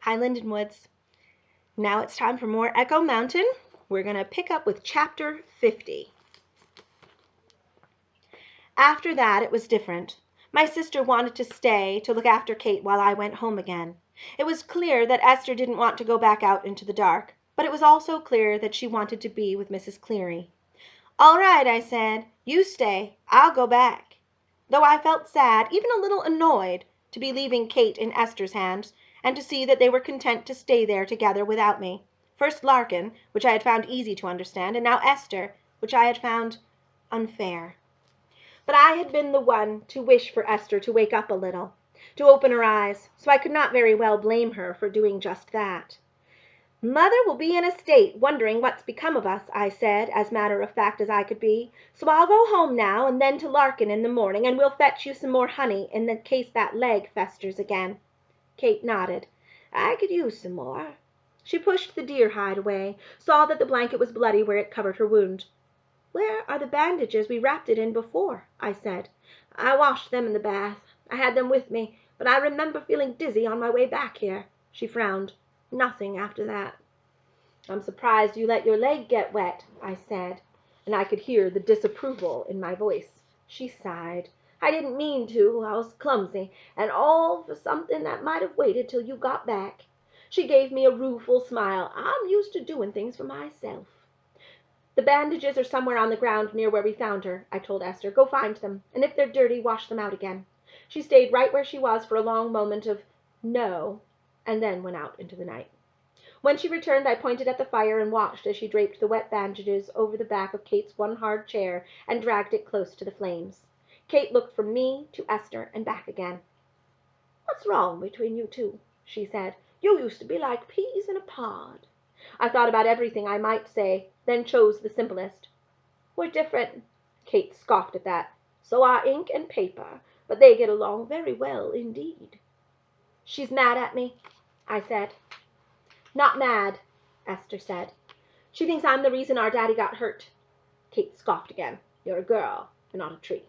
Hi, Lindenwoods. Now it's time for more Echo Mountain. We're going to pick up with chapter 50. After that, it was different. My sister wanted to stay to look after Kate while I went home again. It was clear that Esther didn't want to go back out into the dark, but it was also clear that she wanted to be with Mrs. Cleary. All right, I said. You stay. I'll go back. Though I felt sad, even a little annoyed, to be leaving Kate in Esther's hands, and to see that they were content to stay there together without me. First Larkin, which I had found easy to understand, and now Esther, which I had found unfair. But I had been the one to wish for Esther to wake up a little, to open her eyes, so I could not very well blame her for doing just that. Mother will be in a state wondering what's become of us, I said, as matter of fact as I could be. So I'll go home now and then to Larkin in the morning, and we'll fetch you some more honey in the case that leg festers again. Kate nodded. I could use some more. She pushed the deer hide away, saw that the blanket was bloody where it covered her wound. Where are the bandages we wrapped it in before? I said. I washed them in the bath. I had them with me, but I remember feeling dizzy on my way back here. She frowned. Nothing after that. I'm surprised you let your leg get wet, I said, and I could hear the disapproval in my voice. She sighed. I didn't mean to. I was clumsy, and all for something that might have waited till you got back. She gave me a rueful smile. I'm used to doing things for myself. The bandages are somewhere on the ground near where we found her, I told Esther. Go find them, and if they're dirty, wash them out again. She stayed right where she was for a long moment of no, and then went out into the night. When she returned, I pointed at the fire and watched as she draped the wet bandages over the back of Kate's one hard chair and dragged it close to the flames. Kate looked from me to Esther and back again. What's wrong between you two? She said. You used to be like peas in a pod. I thought about everything I might say, then chose the simplest. We're different. Kate scoffed at that. So are ink and paper, but they get along very well indeed. She's mad at me, I said. Not mad, Esther said. She thinks I'm the reason our daddy got hurt. Kate scoffed again. You're a girl, and not a tree.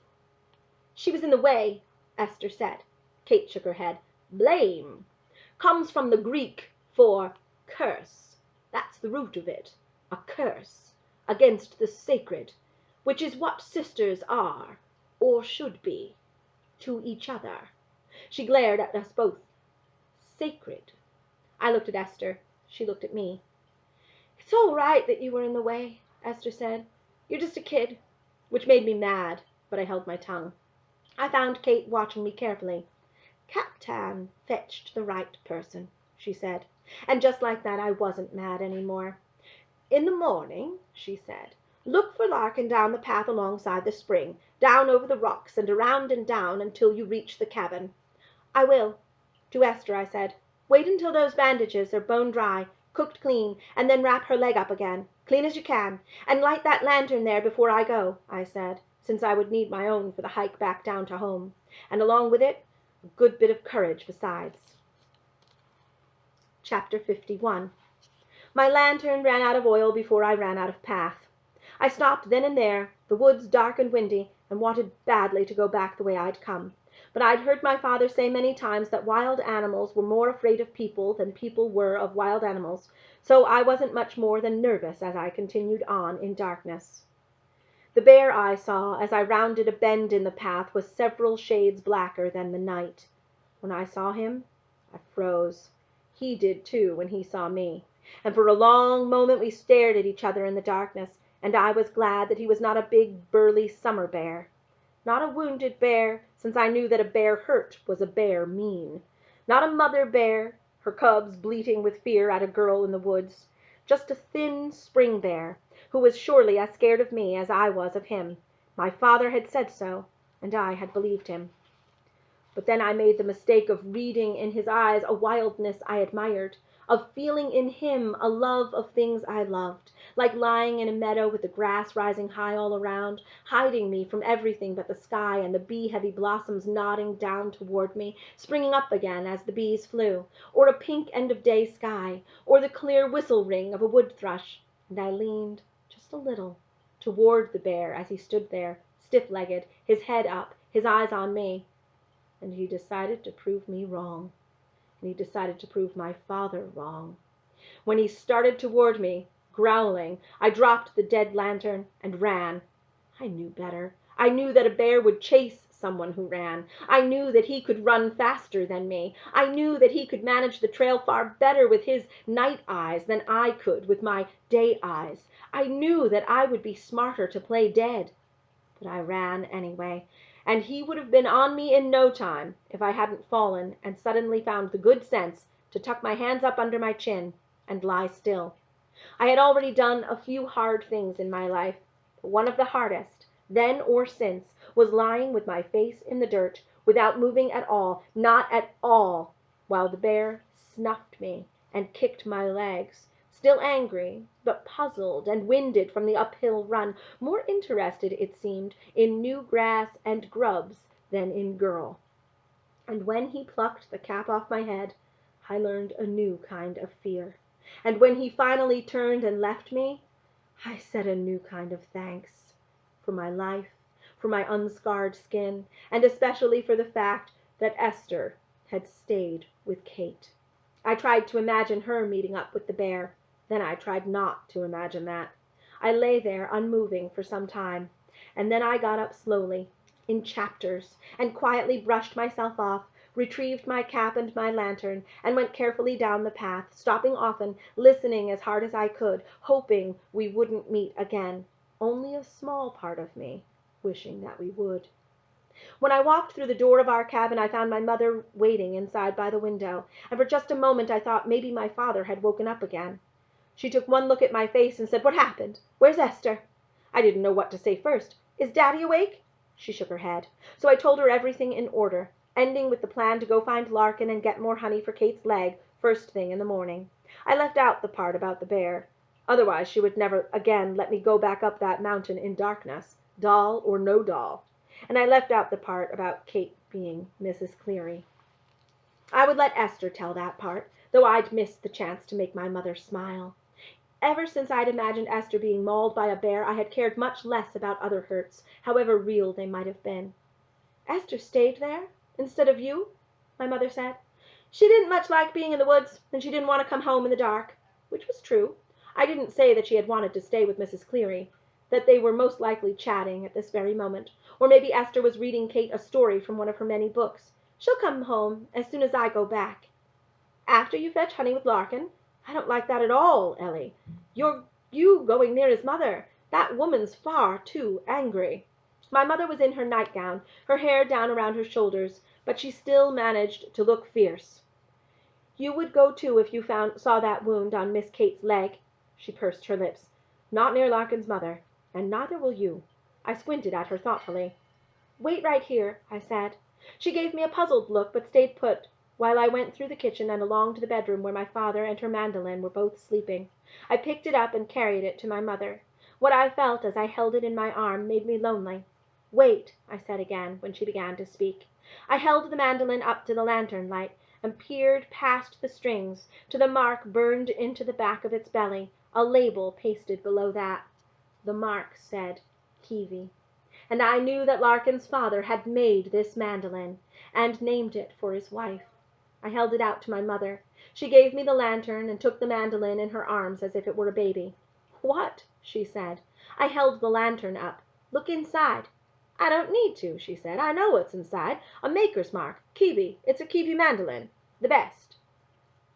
She was in the way, Esther said. Kate shook her head. Blame comes from the Greek for curse. That's the root of it. A curse against the sacred, which is what sisters are, or should be, to each other. She glared at us both. Sacred. I looked at Esther. She looked at me. It's all right that you were in the way, Esther said. You're just a kid, which made me mad, but I held my tongue. I found Kate watching me carefully. Captain fetched the right person, she said, and just like that I wasn't mad any more. In the morning, she said, look for Larkin down the path alongside the spring, down over the rocks and around and down until you reach the cabin. I will. To Esther I said, wait until those bandages are bone dry, cooked clean, and then wrap her leg up again, clean as you can, and light that lantern there before I go, I said, since I would need my own for the hike back down to home, and along with it, a good bit of courage besides. Chapter 51. My lantern ran out of oil before I ran out of path. I stopped then and there, the woods dark and windy, and wanted badly to go back the way I'd come. But I'd heard my father say many times that wild animals were more afraid of people than people were of wild animals, so I wasn't much more than nervous as I continued on in darkness. The bear I saw as I rounded a bend in the path was several shades blacker than the night. When I saw him, I froze. He did too when he saw me, and for a long moment we stared at each other in the darkness, and I was glad that he was not a big, burly summer bear. Not a wounded bear, since I knew that a bear hurt was a bear mean. Not a mother bear, her cubs bleating with fear at a girl in the woods. Just a thin spring bear, who was surely as scared of me as I was of him. My father had said so, and I had believed him. But then I made the mistake of reading in his eyes a wildness I admired, of feeling in him a love of things I loved, like lying in a meadow with the grass rising high all around, hiding me from everything but the sky and the bee-heavy blossoms nodding down toward me, springing up again as the bees flew, or a pink end-of-day sky, or the clear whistle-ring of a wood-thrush, and I leaned just a little toward the bear as he stood there, stiff-legged, his head up, his eyes on me, and he decided to prove me wrong. and he decided to prove my father wrong. When he started toward me, growling, I dropped the dead lantern and ran. I knew better. I knew that a bear would chase someone who ran. I knew that he could run faster than me. I knew that he could manage the trail far better with his night eyes than I could with my day eyes. I knew that I would be smarter to play dead. But I ran anyway, and he would have been on me in no time if I hadn't fallen and suddenly found the good sense to tuck my hands up under my chin and lie still. I had already done a few hard things in my life, but one of the hardest, then or since, was lying with my face in the dirt, without moving at all, not at all, while the bear snuffed me and kicked my legs, still angry, but puzzled and winded from the uphill run, more interested, it seemed, in new grass and grubs than in girl. And when he plucked the cap off my head, I learned a new kind of fear. And when he finally turned and left me, I said a new kind of thanks. For my life, for my unscarred skin, and especially for the fact that Esther had stayed with Kate. I tried to imagine her meeting up with the bear. Then I tried not to imagine that. I lay there unmoving for some time, and then I got up slowly, in chapters, and quietly brushed myself off, retrieved my cap and my lantern, and went carefully down the path, stopping often, listening as hard as I could, hoping we wouldn't meet again, only a small part of me wishing that we would. When I walked through the door of our cabin, I found my mother waiting inside by the window, and for just a moment I thought maybe my father had woken up again. She took one look at my face and said, "What happened? Where's Esther?" I didn't know what to say first. "Is Daddy awake?" She shook her head. So I told her everything in order, ending with the plan to go find Larkin and get more honey for Kate's leg first thing in the morning. I left out the part about the bear. Otherwise she would never again let me go back up that mountain in darkness, doll or no doll. And I left out the part about Kate being Mrs. Cleary. I would let Esther tell that part, though I'd missed the chance to make my mother smile. Ever since I'd imagined Esther being mauled by a bear, I had cared much less about other hurts, however real they might have been. "Esther stayed there, instead of you?" my mother said. "She didn't much like being in the woods, and she didn't want to come home in the dark," which was true. I didn't say that she had wanted to stay with Mrs. Cleary, that they were most likely chatting at this very moment, or maybe Esther was reading Kate a story from one of her many books. "She'll come home as soon as I go back." "After you fetch honey with Larkin? I don't like that at all, Ellie. You going near his mother. That woman's far too angry." My mother was in her nightgown, her hair down around her shoulders, but she still managed to look fierce. "You would go too if you saw that wound on Miss Kate's leg." She pursed her lips. "Not near Larkin's mother, and neither will you." I squinted at her thoughtfully. "Wait right here," I said. She gave me a puzzled look, but stayed put, while I went through the kitchen and along to the bedroom where my father and her mandolin were both sleeping. I picked it up and carried it to my mother. What I felt as I held it in my arm made me lonely. "Wait," I said again, when she began to speak. I held the mandolin up to the lantern light, and peered past the strings to the mark burned into the back of its belly, a label pasted below that. The mark said, "Kiwi." And I knew that Larkin's father had made this mandolin, and named it for his wife. I held it out to my mother. She gave me the lantern and took the mandolin in her arms as if it were a baby. "What?" she said. I held the lantern up. "Look inside." "I don't need to," she said. "I know what's inside. A maker's mark. Kiwi. It's a Kiwi mandolin. The best."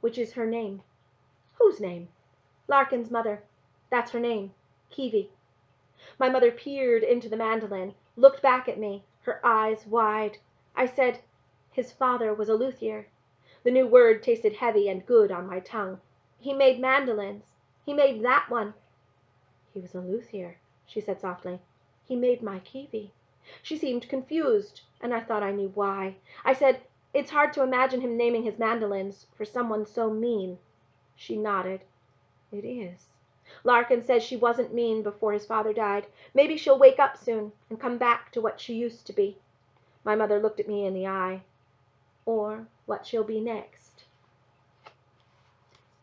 "Which is her name?" "Whose name?" "Larkin's mother. That's her name. Kiwi." My mother peered into the mandolin, looked back at me, her eyes wide. I said, "His father was a luthier." The new word tasted heavy and good on my tongue. "He made mandolins. He made that one." "He was a luthier," she said softly. "He made my Kiwi." She seemed confused, and I thought I knew why. I said, "It's hard to imagine him naming his mandolins for someone so mean." She nodded. "It is. Larkin says she wasn't mean before his father died. Maybe she'll wake up soon and come back to what she used to be." My mother looked at me in the eye. "Or what she'll be next."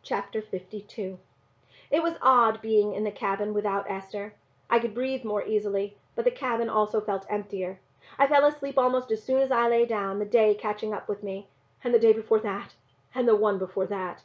Chapter 52. It was odd being in the cabin without Esther. I could breathe more easily, but the cabin also felt emptier. I fell asleep almost as soon as I lay down, the day catching up with me, and the day before that, and the one before that.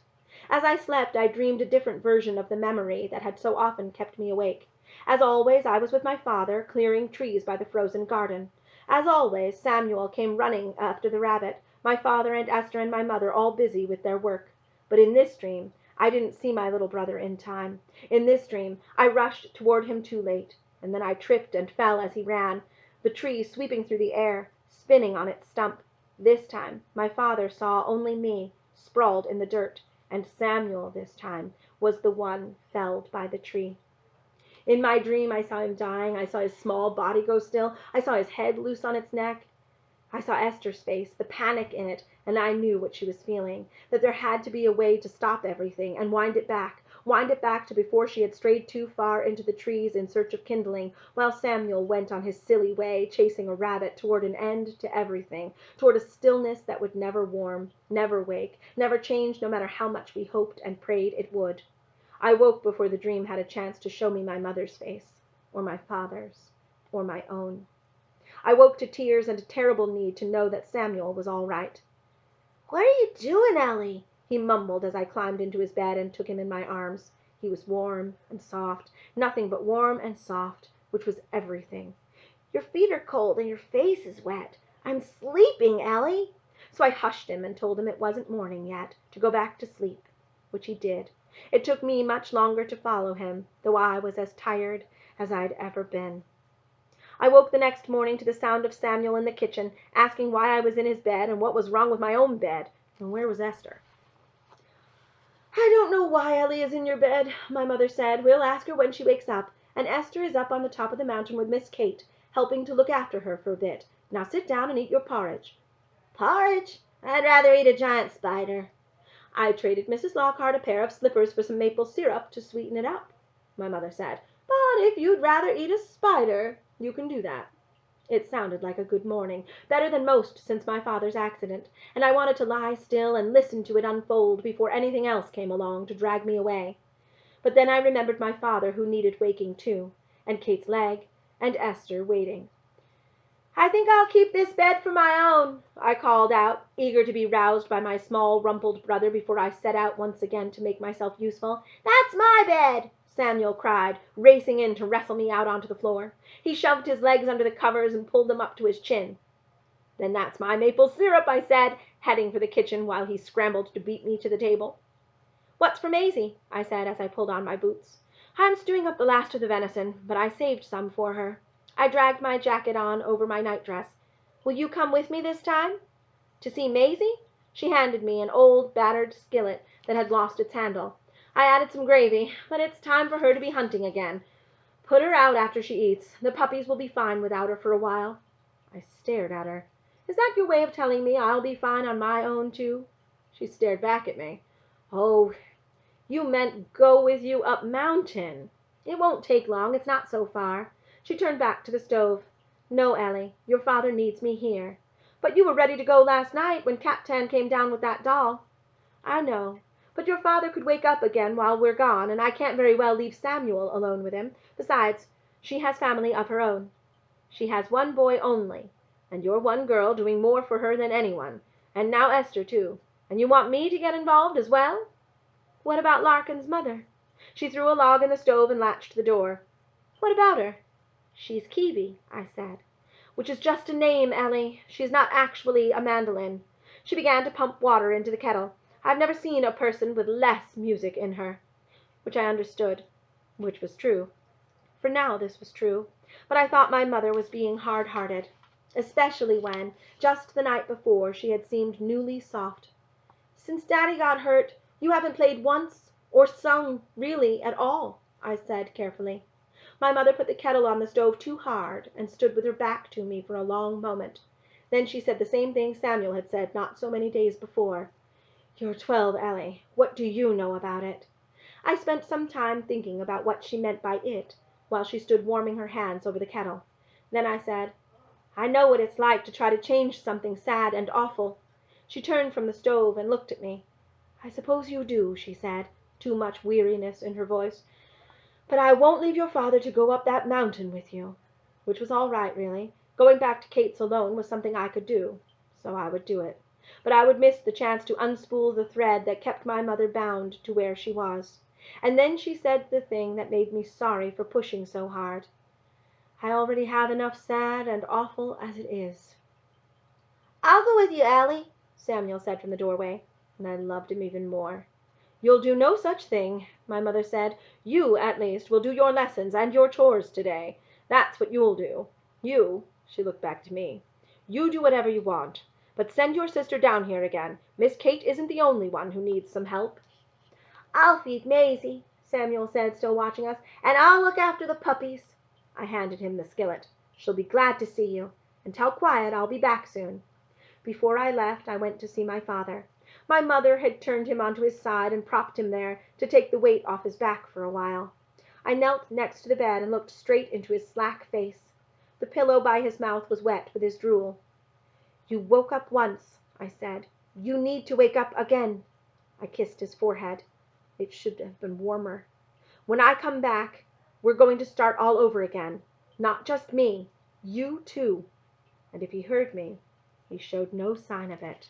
As I slept, I dreamed a different version of the memory that had so often kept me awake. As always, I was with my father, clearing trees by the frozen garden. As always, Samuel came running after the rabbit, my father and Esther and my mother all busy with their work. But in this dream, I didn't see my little brother in time. In this dream, I rushed toward him too late, and then I tripped and fell as he ran, the tree sweeping through the air, spinning on its stump. This time, my father saw only me, sprawled in the dirt, and Samuel, this time, was the one felled by the tree. In my dream, I saw him dying. I saw his small body go still. I saw his head loose on its neck. I saw Esther's face, the panic in it, and I knew what she was feeling, that there had to be a way to stop everything and wind it back to before she had strayed too far into the trees in search of kindling, while Samuel went on his silly way, chasing a rabbit toward an end to everything, toward a stillness that would never warm, never wake, never change no matter how much we hoped and prayed it would. I woke before the dream had a chance to show me my mother's face, or my father's, or my own. I woke to tears and a terrible need to know that Samuel was all right. "What are you doing, Ellie?" he mumbled as I climbed into his bed and took him in my arms. He was warm and soft, nothing but warm and soft, which was everything. "Your feet are cold and your face is wet. I'm sleeping, Ellie." So I hushed him and told him it wasn't morning yet, to go back to sleep, which he did. It took me much longer to follow him, though I was as tired as I'd ever been. I woke the next morning to the sound of Samuel in the kitchen, asking why I was in his bed and what was wrong with my own bed, and where was Esther. "I don't know why Ellie is in your bed," my mother said. "We'll ask her when she wakes up, and Esther is up on the top of the mountain with Miss Kate, helping to look after her for a bit. Now sit down and eat your porridge." "Porridge? I'd rather eat a giant spider." "I traded Mrs. Lockhart a pair of slippers for some maple syrup to sweeten it up," my mother said. "But if you'd rather eat a spider, you can do that." It sounded like a good morning, better than most since my father's accident, and I wanted to lie still and listen to it unfold before anything else came along to drag me away. But then I remembered my father, who needed waking too, and Kate's leg, and Esther waiting. "I think I'll keep this bed for my own," I called out, eager to be roused by my small rumpled brother before I set out once again to make myself useful. "That's my bed," Samuel cried, racing in to wrestle me out onto the floor. He shoved his legs under the covers and pulled them up to his chin. "Then that's my maple syrup," I said, heading for the kitchen while he scrambled to beat me to the table. "What's for Maisie?" I said as I pulled on my boots. "I'm stewing up the last of the venison, but I saved some for her." I dragged my jacket on over my nightdress. "Will you come with me this time?" "To see Maisie?" She handed me an old, battered skillet that had lost its handle. "I added some gravy, but it's time for her to be hunting again. Put her out after she eats. The puppies will be fine without her for a while." I stared at her. "Is that your way of telling me I'll be fine on my own, too?" She stared back at me. "Oh, you meant go with you up mountain. It won't take long. It's not so far." She turned back to the stove. "No, Ellie, your father needs me here." "But you were ready to go last night when Captain came down with that doll." "I know. But your father could wake up again while we're gone, and I can't very well leave Samuel alone with him. Besides, she has family of her own." "She has one boy only, and you're one girl doing more for her than anyone, and now Esther too. And you want me to get involved as well?" "What about Larkin's mother?" She threw a log in the stove and latched the door. "What about her?" "She's Kiwi," I said. "Which is just a name, Ellie. She's not actually a mandolin." She began to pump water into the kettle. I've never seen a person with less music in her. Which I understood. Which was true. For now this was true. But I thought my mother was being hard-hearted, especially when, just the night before, she had seemed newly soft. "Since Daddy got hurt, you haven't played once, or sung, really, at all," I said carefully. My mother put the kettle on the stove too hard and stood with her back to me for a long moment. Then she said the same thing Samuel had said not so many days before. "You're 12, Ellie. What do you know about it?" I spent some time thinking about what she meant by it, while she stood warming her hands over the kettle. Then I said, "I know what it's like to try to change something sad and awful." She turned from the stove and looked at me. "I suppose you do," she said, too much weariness in her voice. "But I won't leave your father to go up that mountain with you." Which was all right, really. Going back to Kate's alone was something I could do, so I would do it. but I would miss the chance to unspool the thread that kept my mother bound to where she was. And then she said the thing that made me sorry for pushing so hard. I already have enough sad and awful as it is. "I'll go with you, Allie," Samuel said from the doorway, and I loved him even more. "You'll do no such thing," my mother said. "You, at least, will do your lessons and your chores today. That's what you'll do. You," she looked back to me, "you do whatever you want. But send your sister down here again. Miss Kate isn't the only one who needs some help." "I'll feed Maisie," Samuel said, still watching us, "and I'll look after the puppies." I handed him the skillet. "She'll be glad to see you. And tell Quiet I'll be back soon." Before I left, I went to see my father. My mother had turned him onto his side and propped him there to take the weight off his back for a while. I knelt next to the bed and looked straight into his slack face. The pillow by his mouth was wet with his drool. "You woke up once," I said. "You need to wake up again." I kissed his forehead. It should have been warmer. "When I come back, we're going to start all over again. Not just me. You, too." And if he heard me, he showed no sign of it.